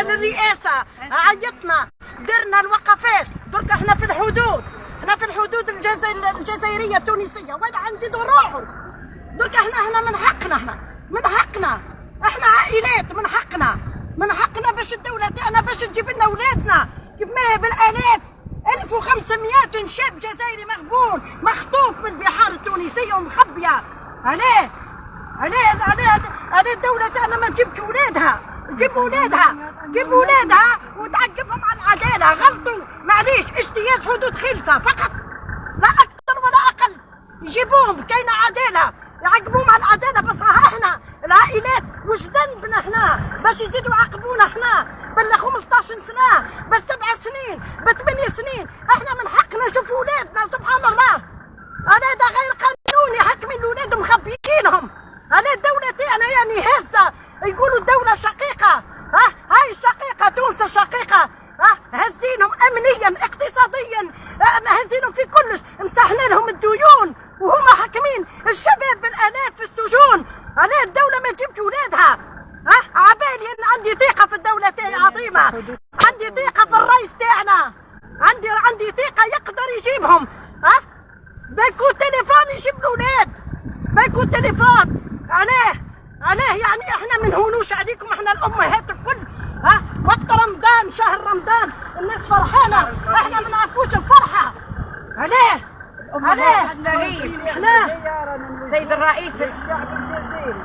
للرئاسه، عيطنا، درنا الوقفات، درك احنا في الحدود، احنا في الحدود الجزائريه التونسيه، وين نزيدوا نروحوا؟ درك احنا من حقنا، احنا عائلات، من حقنا باش الدوله تاعنا باش تجيب لنا اولادنا، كيف ما هي بالالاف، 1500 شاب جزائري مغبون مخطوف من البحار التونسيه ومخبيه. عليه الدوله تاعنا ما تجيبش ولادها، جيب ولادها وتعقبهم على العداله. غلطوا معليش، اجتياز حدود خلفه فقط، لا اكثر ولا اقل. يجيبوهم كاينه عداله، يعاقبوهم على العداله. بس احنا العائلات واش ذنبنا احنا باش يزيدوا يعاقبونا احنا؟ بل 15 سنه، بل 7 سنين، بل 8 سنين، احنا من حقنا نشوفوا ولادنا. سبحان الله، هذا غير قانوني، حاكمين الاولاد ومخبيينهم. هذا الدوله تاعنا يعني هزه، يقولوا الدوله شقيقه، هاي الشقيقه تونس الشقيقه، هزينهم امنيا اقتصاديا، هزينهم في كلش، مسحنا لهم الديون وهم حاكمين الشباب بالالاف في السجون. على الدوله ما تجيبش ولادها. عبالي ان عندي ثقه في الدوله تاعي عظيمه، عندي ثقه في الرئيس تاعنا، عندي ثقه يقدر يجيبهم. بيكون تليفون يجيب الاولاد، بيكون تليفون. عليه يعني احنا ما نهونوش عليكم، احنا الامهات الكل. وقت رمضان، شهر رمضان، الناس فرحانه، احنا ما نعرفوش الفرحه. عليه سيد الرئيس، الشعب الجزائري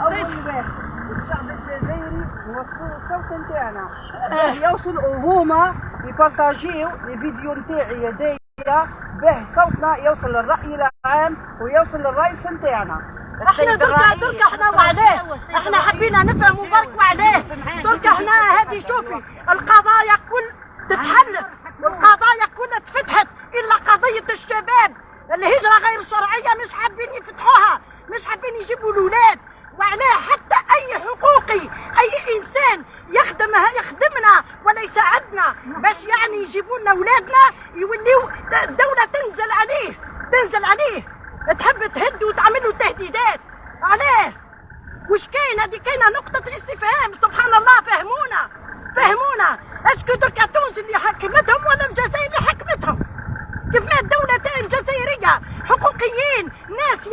اول واحد، الشعب الجزائري يوصلوا الصوت نتاعنا، يوصلوا هما يبارطاجيو لي فيديو نتاعي يديا باه صوتنا يوصل للرأي العام ويوصل للرئيس نتاعنا. احنا درك احنا وعليه، احنا حبينا نفهموا برك وعليه. درك احنا هذه شوفي القضايا كل تتحلت والقضايا كلها تفتحت الا قضيه الشباب الهجره غير الشرعيه، مش حابين يفتحوها، مش حابين يجيبوا الاولاد. وعليه حتى اي حقوقي، اي انسان يخدمنا ولا يساعدنا باش يعني يجيبوا لنا اولادنا، يوليو الدوله تنزل عليه تحب تهد وتعملوا تهديدات. عليه وش كاين؟ هذه كاينه نقطه استفهام. سبحان الله، فهمونا اسكو تركيا تونس اللي حكمتهم ولا الجزائر اللي حكمتهم؟ كيف ما الدوله تاع الجزائريه حقوقيين، ناس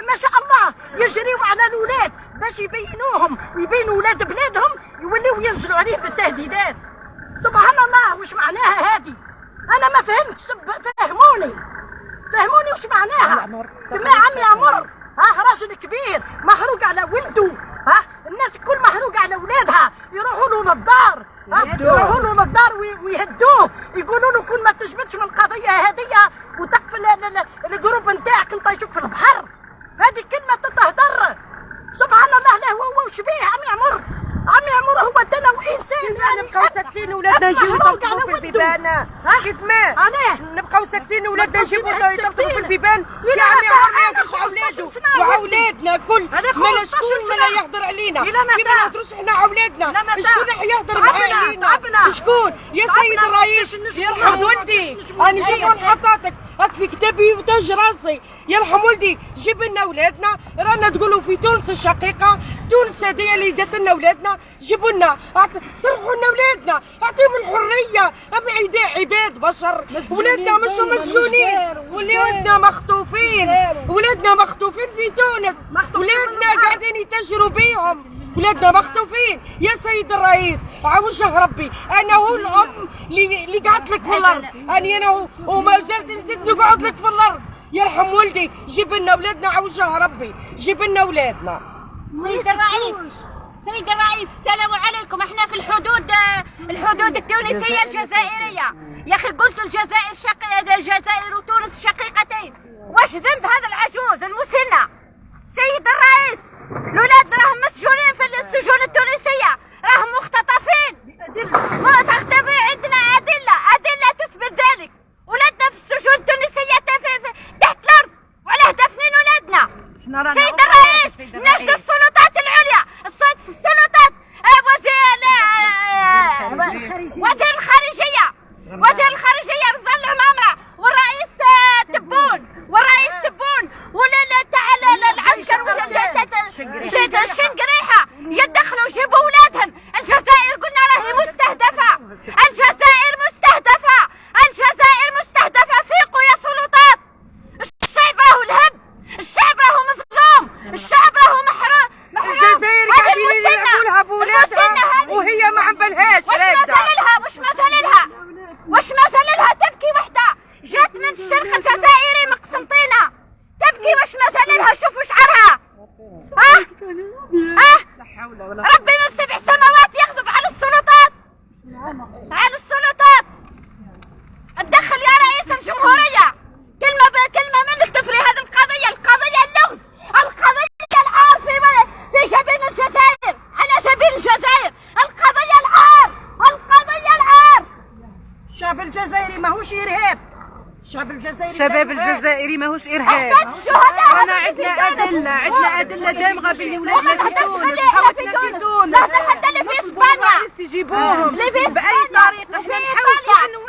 ما شاء الله يجريوا على الاولاد باش يبينوهم ويبينوا اولاد بلادهم، يوليوا ينزلوا عليه بالتهديدات. سبحان الله، وش معناها هذه؟ انا ما فهمتش، فهموني وش معناها. كما عمي عمر راجل كبير محروق على ولده، الناس الكل محروق على اولادها، يروحوا له للدار ويهدوه، يقولوا له كل ما تجبدش من القضيه هذه وتقفل الجروب نتاعك انت يشوف في البحر. هذه كلمه تتهدر. سبحان الله، لا هو وش بيه عمي عمر هو دنا وانسان. يعني نبقاو ساكتين ولادنا يجيو يطبطبوا في البيبان؟ كيف ما نبقاو ساكتين ولادنا يجيبوا يطبطبوا في البيبان؟ يعني وأولادنا كل ما شكون لا يهضر علينا، كي ما نهضروش احنا اولادنا، شكون راح يهضر معانا؟ شكون؟ يا سيد الرئيس يرحم ولدي، راني نشوفوا انحطاطك هاك في كتابي وتاج راسي، يرحم ولدي جيب لنا ولادنا. رانا تقولوا في تونس الشقيقه، تونس هذه اللي دات لنا ولادنا، جيبوا لنا صرفوا لنا ولادنا، اعطيهم الحريه. عباد بشر، ولادنا مش مسجونين، ولادنا مخطوفين في تونس، ولادنا قاعدين يتاجروا بيهم، ولادنا مخطوفين. يا سيد الرئيس عوجه ربي، انا هو الام اللي قعدت لك في الارض، انا وما زلت نزيد نقعد لك في الارض. يرحم ولدي جيب لنا ولادنا، عوجه ربي جيب لنا ولادنا. سيد الرئيس السلام عليكم. احنا في الحدود التونسيه الجزائريه. يا اخي قلت الجزائر وتونس شقيقتين، واش ذنب هذا العجوز المسنه؟ سيد الرئيس الولاد راهم مسجونين في السجون التونسيه، راهم مختطفين. عندنا ادله تثبت ذلك. ولادنا في السجون التونسيه تحت الارض، وعلاه دافنين ولادنا. سيد الرئيس ناشد السلطات العليا، السلطات، وزير الخارجيه رضا الله مامره، والرئيس تبون ولا تاع العسكر الشنقريحه يدخلوا يجيبوا ولادها. ماهوش ارهاب. الشباب الجزائري ماهوش ارهاب. رانا عندنا ادله دامغه باللي ولادنا في تونس، خواتنا في تونس، حتى اللي في اسبانيا يجيبوهم اللي في باي طريقه. احنا نحوسوا انه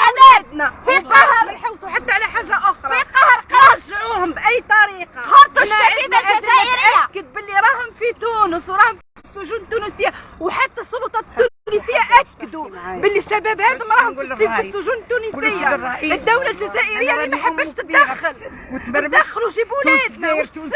امان في قهر، ما نحوسوا حتى على حاجه اخرى، في قهر نرجعوهم باي طريقه. خرطوا الشبيبه الجزائريه تاكد باللي راهم في تونس وراهم في السجون التونسيه، وحتى السلطات التونسيه اكدوا باللي الشباب هذم راهم في السجون التونسيه. الدوله الجزائريه اللي ما حبش تتدخل، تدخلوا جيبوا ولادنا واستنوا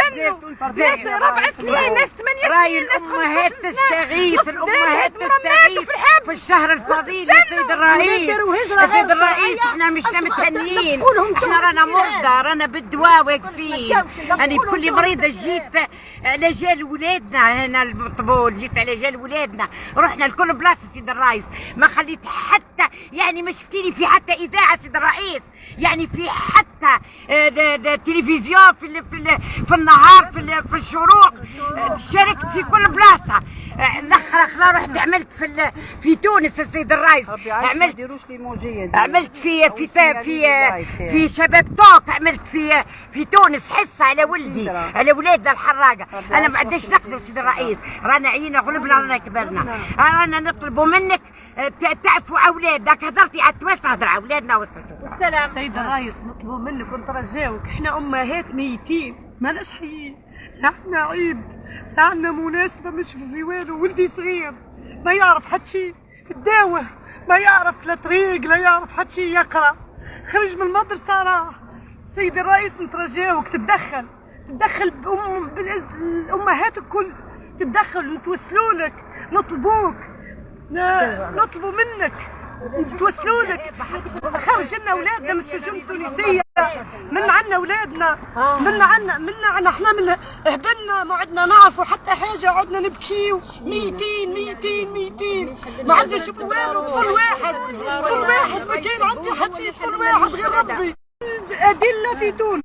ناس 4 سنين، ناس 8 سنين، ناس 5 سنين. تستغيث الامهات تستغيث في الشهر الفضيل يا سيد الرئيس. يا سيد الرئيس احنا مش متهنيين، احنا رانا مرضى، رانا بالدواء واقفين. انا بكل مريضه جيت على جال ولادنا هنا الطبول، جيت على جال ولادنا، رحنا لكل بلاصه سيد الرئيس، ما خليت حتى يعني ما شفتيني في حتى اذاعه سيد الرئيس، يعني في حتى تلفزيون في النهار في الشروق، شاركت في كل بلاصه. الاخر رحت عملت في تونس السيد الرئيس، عملت في شباب توك، عملت في تونس حصه على ولدي على ولادنا الحراقه. انا ما عندناش نقدر سيد الرئيس، رانا عينا غلبنا، رانا كبرنا، رانا نطلبوا منك تعفوا اولادك. هدرتي على التواسع، هدر على اولادنا والسلام. سيد الرئيس نطلبوا منك ونترجاوك، احنا امهات ميتين ماناش حيين، لا عندنا عيد لا عندنا مناسبه، مش في والو. ولدي صغير ما يعرف حد شيء، الدواء ما يعرف لا طريق، لا يعرف حد شيء يقرا، خرج من المدرسه راه. سيد الرئيس نترجاوك تتدخل بالامهات الكل، تتدخل، نتوسلوا لك، نطلبوك، نطلبوا منك، نتوسلوا لك. خرج لنا اولادنا من السجون التونسيه، من عنا اولادنا، من عنا احنا من هبلنا، ما عدنا نعرفوا حتى حاجه، عدنا نبكيو. ميتين ما عندناش والو. طفل واحد ما كان عندي حد شيء، طفل واحد غير ربي. ادله في تونس